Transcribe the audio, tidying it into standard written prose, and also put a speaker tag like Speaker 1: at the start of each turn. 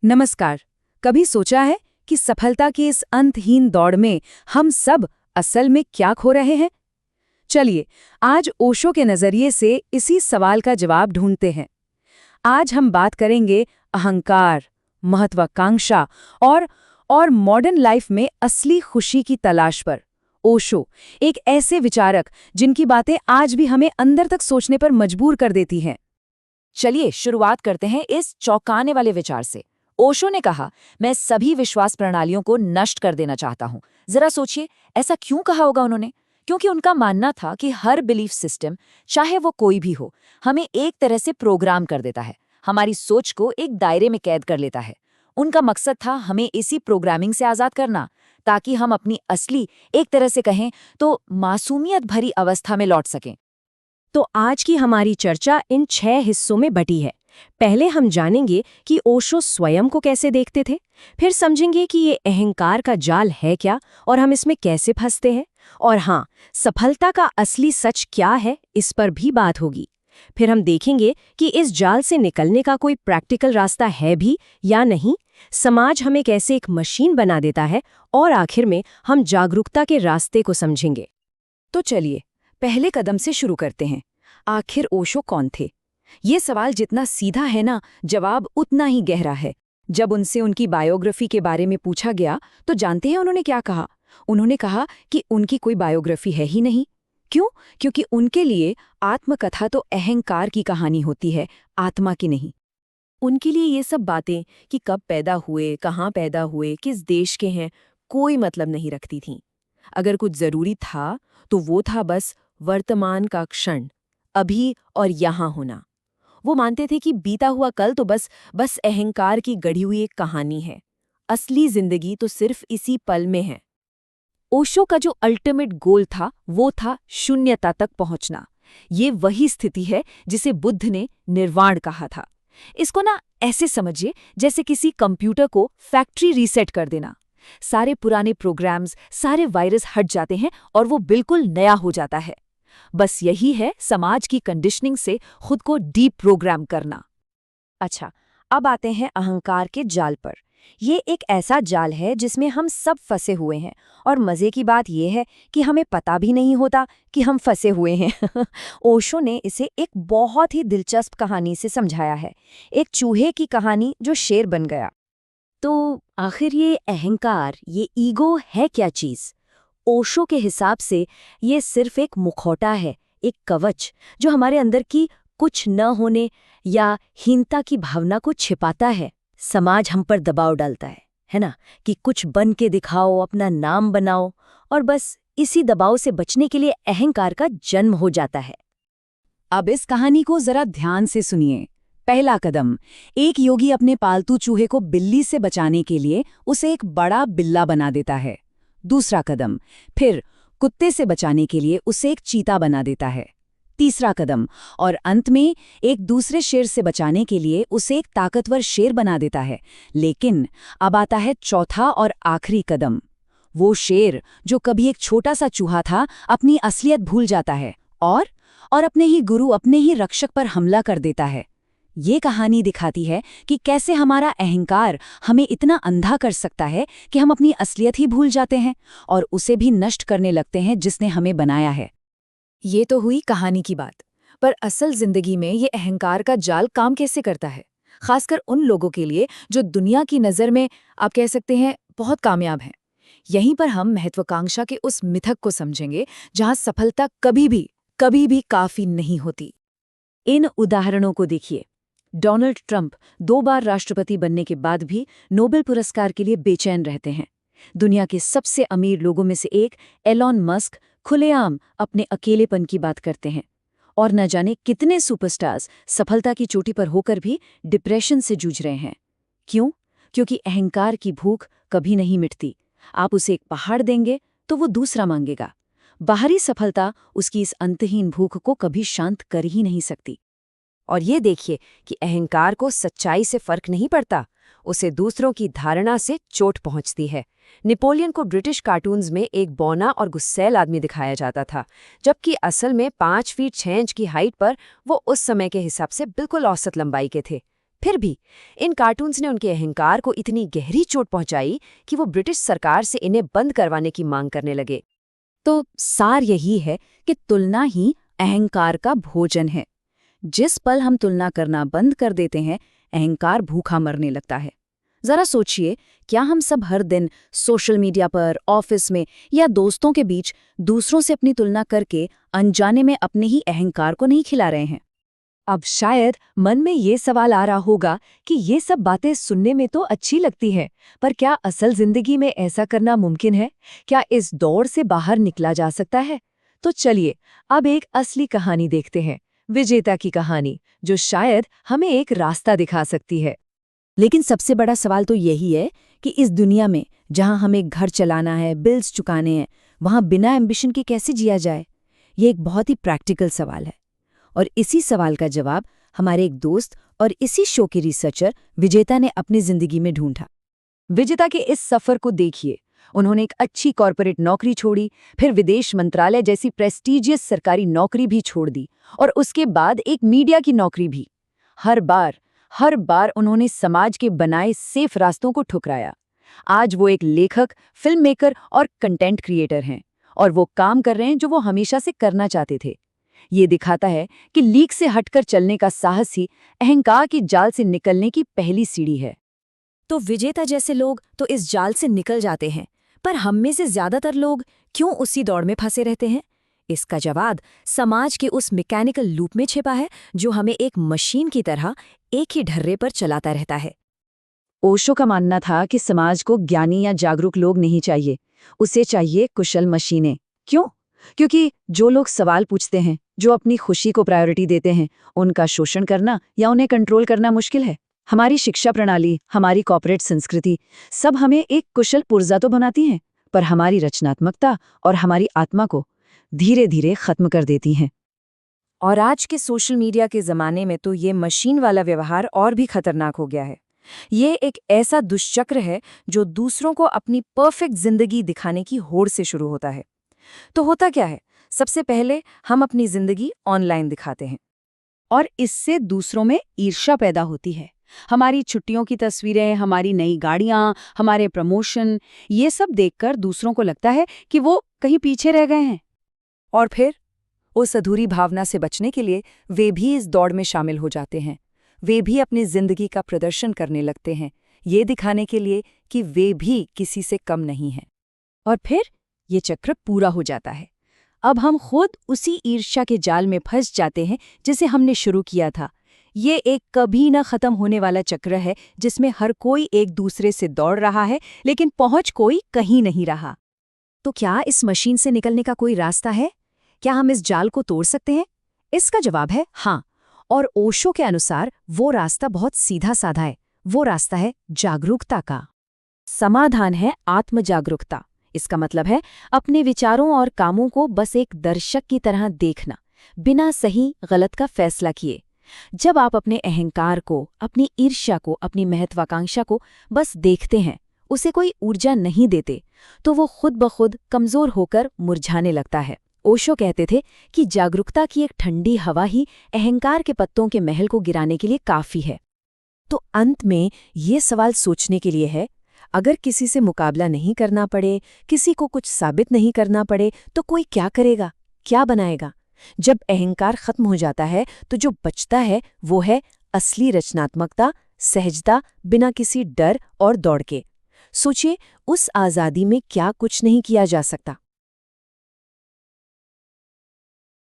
Speaker 1: नमस्कार। कभी सोचा है कि सफलता की इस अंतहीन दौड़ में हम सब असल में क्या खो रहे हैं? चलिए, आज ओशो के नजरिए से इसी सवाल का जवाब ढूंढते हैं। आज हम बात करेंगे अहंकार, महत्वाकांक्षा और मॉडर्न लाइफ में असली खुशी की तलाश पर। ओशो, एक ऐसे विचारक जिनकी बातें आज भी हमें अंदर तक सोचने पर मजबूर कर देती हैं।
Speaker 2: चलिए शुरुआत करते हैं इस चौंकाने वाले विचार से। ओशो ने कहा, मैं सभी विश्वास प्रणालियों को नष्ट कर देना चाहता हूं। जरा सोचिए, ऐसा क्यों कहा होगा उन्होंने? क्योंकि उनका मानना था कि हर बिलीफ सिस्टम, चाहे वो कोई भी हो, हमें एक तरह से प्रोग्राम कर देता है, हमारी सोच को एक दायरे में कैद कर लेता है। उनका मकसद था हमें इसी प्रोग्रामिंग से आजाद करना, ताकि हम अपनी असली, एक तरह से कहें तो मासूमियत भरी अवस्था में लौट सकें।
Speaker 3: तो आज की हमारी चर्चा इन 6 हिस्सों में बटी है। पहले हम जानेंगे कि ओशो स्वयं को कैसे देखते थे, फिर समझेंगे कि ये अहंकार का जाल है क्या और हम इसमें कैसे फंसते हैं, और हाँ, सफलता का असली सच क्या है, इस पर भी बात होगी। फिर हम देखेंगे कि इस जाल से निकलने का कोई प्रैक्टिकल रास्ता है भी या नहीं, समाज हमें कैसे एक मशीन बना देता है, और आखिर में हम जागरूकता के रास्ते को समझेंगे।
Speaker 1: तो चलिए, पहले कदम से शुरू करते हैं। आखिर ओशो कौन थे? ये सवाल जितना सीधा है ना, जवाब उतना ही गहरा है। जब उनसे उनकी बायोग्राफी के बारे में पूछा गया, तो जानते हैं उन्होंने क्या कहा? उन्होंने कहा कि उनकी कोई बायोग्राफी है ही नहीं। क्यों? क्योंकि उनके लिए आत्मकथा तो अहंकार की कहानी होती है, आत्मा की नहीं।
Speaker 3: उनके लिए ये सब बातें कि कब पैदा हुए, कहाँ पैदा हुए, किस देश के हैं, कोई मतलब नहीं रखती थीं। अगर कुछ जरूरी था तो वो था बस वर्तमान का क्षण, अभी और यहाँ होना। वो मानते थे कि बीता हुआ कल तो बस अहंकार की गढ़ी हुई एक कहानी है। असली जिंदगी तो सिर्फ इसी पल में है।
Speaker 2: ओशो का जो अल्टीमेट गोल था, वो था शून्यता तक पहुंचना। ये वही स्थिति है जिसे बुद्ध ने निर्वाण कहा था। इसको ना ऐसे समझिए जैसे किसी कंप्यूटर को फैक्ट्री रीसेट कर देना। सारे पुराने प्रोग्राम्स, सारे वायरस हट जाते हैं और वो बिल्कुल नया हो जाता है। बस यही है समाज की कंडीशनिंग से खुद को डीप प्रोग्राम करना।
Speaker 3: अच्छा, अब आते हैं अहंकार के जाल पर। ये एक ऐसा जाल है जिसमें हम सब फंसे हुए हैं, और मजे की बात यह है कि हमें पता भी नहीं होता कि हम फंसे हुए हैं। ओशो ने इसे एक बहुत ही दिलचस्प कहानी से समझाया है, एक चूहे की कहानी जो शेर बन गया। तो आखिर ये अहंकार, ये ईगो है क्या चीज? ओशो के हिसाब से ये सिर्फ एक मुखौटा है, एक कवच जो हमारे अंदर की कुछ न होने या हीनता की भावना को छिपाता है। समाज हम पर दबाव डालता है ना, कि कुछ बन के दिखाओ, अपना नाम बनाओ, और बस इसी दबाव से बचने के लिए अहंकार का जन्म हो जाता है।
Speaker 1: अब इस कहानी को जरा ध्यान से सुनिए। पहला कदम, एक योगी अपने पालतू चूहे को बिल्ली से बचाने के लिए उसे एक बड़ा बिल्ला बना देता है। दूसरा कदम, फिर कुत्ते से बचाने के लिए उसे एक चीता बना देता है। तीसरा कदम, और अंत में एक दूसरे शेर से बचाने के लिए उसे एक ताकतवर शेर बना देता है। लेकिन अब आता है चौथा और आखिरी कदम। वो शेर जो कभी एक छोटा सा चूहा था, अपनी असलियत भूल जाता है और अपने ही गुरु, अपने ही रक्षक पर हमला कर देता है। ये कहानी दिखाती है कि कैसे हमारा अहंकार हमें इतना अंधा कर सकता है कि हम अपनी असलियत ही भूल जाते हैं और उसे भी नष्ट करने लगते हैं जिसने हमें बनाया है।
Speaker 2: ये तो हुई कहानी की बात, पर असल जिंदगी में ये अहंकार का जाल काम कैसे करता है? खासकर उन लोगों के लिए जो दुनिया की नज़र में, आप कह सकते हैं, बहुत कामयाब हैं। यहीं पर हम महत्वाकांक्षा के उस मिथक को समझेंगे जहां सफलता कभी भी काफी नहीं होती।
Speaker 3: इन उदाहरणों को देखिए। डोनाल्ड ट्रंप 2 बार राष्ट्रपति बनने के बाद भी नोबेल पुरस्कार के लिए बेचैन रहते हैं। दुनिया के सबसे अमीर लोगों में से एक एलॉन मस्क खुलेआम अपने अकेलेपन की बात करते हैं। और न जाने कितने सुपरस्टार्स सफलता की चोटी पर होकर भी डिप्रेशन से जूझ रहे हैं। क्यों? क्योंकि अहंकार की भूख कभी नहीं मिटती। आप उसे एक पहाड़ देंगे तो वो दूसरा मांगेगा। बाहरी सफलता उसकी इस अंतहीन भूख को कभी शांत कर ही नहीं सकती। और ये देखिए कि अहंकार को सच्चाई से फर्क नहीं पड़ता, उसे दूसरों की धारणा से चोट पहुंचती है। नेपोलियन को ब्रिटिश कार्टून्स में एक बौना और गुस्सैल आदमी दिखाया जाता था, जबकि असल में 5 फीट 6 इंच की हाइट पर वो उस समय के हिसाब से बिल्कुल औसत लंबाई के थे।
Speaker 2: फिर भी इन कार्टून्स ने उनके अहंकार को इतनी गहरी चोट पहुंचाई कि वो ब्रिटिश सरकार से इन्हें बंद करवाने की मांग करने लगे।
Speaker 3: तो सार यही है कि तुलना ही अहंकार का भोजन है। जिस पल हम तुलना करना बंद कर देते हैं, अहंकार भूखा मरने लगता है। जरा सोचिए, क्या हम सब हर दिन सोशल मीडिया पर, ऑफिस में या दोस्तों के बीच दूसरों से अपनी तुलना करके अनजाने में अपने ही अहंकार को नहीं खिला रहे हैं?
Speaker 1: अब शायद मन में ये सवाल आ रहा होगा कि ये सब बातें सुनने में तो अच्छी लगती हैं, पर क्या असल जिंदगी में ऐसा करना मुमकिन है? क्या इस दौर से बाहर निकला जा सकता है? तो चलिए अब एक असली कहानी देखते हैं, विजेता की कहानी, जो शायद हमें एक रास्ता दिखा सकती है।
Speaker 3: लेकिन सबसे बड़ा सवाल तो यही है कि इस दुनिया में जहां हमें घर चलाना है, बिल्स चुकाने हैं, वहां बिना एम्बिशन के कैसे जिया जाए? ये एक बहुत ही प्रैक्टिकल सवाल है। और इसी सवाल का जवाब हमारे एक दोस्त और इसी शो के रिसर्चर विजेता ने अपनी जिंदगी में ढूंढा।
Speaker 1: विजेता के इस सफर को देखिए। उन्होंने एक अच्छी कॉर्पोरेट नौकरी छोड़ी, फिर विदेश मंत्रालय जैसी प्रेस्टीजियस सरकारी नौकरी भी छोड़ दी, और उसके बाद एक मीडिया की नौकरी भी। हर बार उन्होंने समाज के बनाए सेफ रास्तों को ठुकराया। आज वो एक लेखक, फिल्म मेकर और कंटेंट क्रिएटर हैं, और वो काम कर रहे हैं जो वो हमेशा से करना चाहते थे। ये दिखाता है कि लीक से हटकर चलने का साहस ही अहंकार की जाल से निकलने की पहली सीढ़ी है।
Speaker 2: तो विजेता जैसे लोग तो इस जाल से निकल जाते हैं, पर हम में से ज्यादातर लोग क्यों उसी दौड़ में फंसे रहते हैं? इसका जवाब समाज के उस मैकेनिकल लूप में छिपा है, जो हमें एक मशीन की तरह एक ही ढर्रे पर चलाता रहता है।
Speaker 3: ओशो का मानना था कि समाज को ज्ञानी या जागरूक लोग नहीं चाहिए, उसे चाहिए कुशल मशीनें। क्यों? क्योंकि जो लोग सवाल पूछते हैं, जो अपनी खुशी को प्रायोरिटी देते हैं, उनका शोषण करना या उन्हें कंट्रोल करना मुश्किल है। हमारी शिक्षा प्रणाली, हमारी कॉर्पोरेट संस्कृति सब हमें एक कुशल पुर्जा तो बनाती हैं, पर हमारी रचनात्मकता और हमारी आत्मा को धीरे धीरे खत्म कर देती हैं।
Speaker 2: और आज के सोशल मीडिया के ज़माने में तो ये मशीन वाला व्यवहार और भी खतरनाक हो गया है। ये एक ऐसा दुष्चक्र है जो दूसरों को अपनी परफेक्ट जिंदगी दिखाने की होड़ से शुरू होता है। तो होता क्या है? सबसे पहले हम अपनी जिंदगी ऑनलाइन दिखाते हैं,
Speaker 1: और इससे दूसरों में ईर्ष्या पैदा होती है। हमारी छुट्टियों की तस्वीरें, हमारी नई गाड़ियां, हमारे प्रमोशन, ये सब देखकर दूसरों को लगता है कि वो कहीं पीछे रह गए हैं। और फिर उस अधूरी भावना से बचने के लिए वे भी इस दौड़ में शामिल हो जाते हैं। वे भी अपनी जिंदगी का प्रदर्शन करने लगते हैं, ये दिखाने के लिए कि वे भी किसी से कम नहीं हैं। और फिर ये चक्र पूरा हो जाता है। अब हम खुद उसी ईर्ष्या के जाल में फंस जाते हैं जिसे हमने शुरू किया था। ये एक कभी न खत्म होने वाला चक्र है जिसमें हर कोई एक दूसरे से दौड़ रहा है, लेकिन पहुंच कोई कहीं नहीं रहा।
Speaker 3: तो क्या इस मशीन से निकलने का कोई रास्ता है? क्या हम इस जाल को तोड़ सकते हैं? इसका जवाब है हाँ, और ओशो के अनुसार वो रास्ता बहुत सीधा साधा है। वो रास्ता है जागरूकता का। समाधान है आत्म जागरूकता। इसका मतलब है अपने विचारों और कामों को बस एक दर्शक की तरह देखना, बिना सही गलत का फैसला किए। जब आप अपने अहंकार को, अपनी ईर्ष्या को, अपनी महत्वाकांक्षा को बस देखते हैं, उसे कोई ऊर्जा नहीं देते, तो वो खुद ब खुद कमजोर होकर मुरझाने लगता है। ओशो कहते थे कि जागरूकता की एक ठंडी हवा ही अहंकार के पत्तों के महल को गिराने के लिए काफी है। तो अंत में ये सवाल सोचने के लिए है, अगर किसी से मुकाबला नहीं करना पड़े, किसी को कुछ साबित नहीं करना पड़े, तो कोई क्या करेगा, क्या बनाएगा? जब अहंकार खत्म हो जाता है तो जो बचता है वो है असली रचनात्मकता, सहजता, बिना किसी डर और दौड़ के। सोचिए, उस आज़ादी में क्या कुछ नहीं किया जा सकता।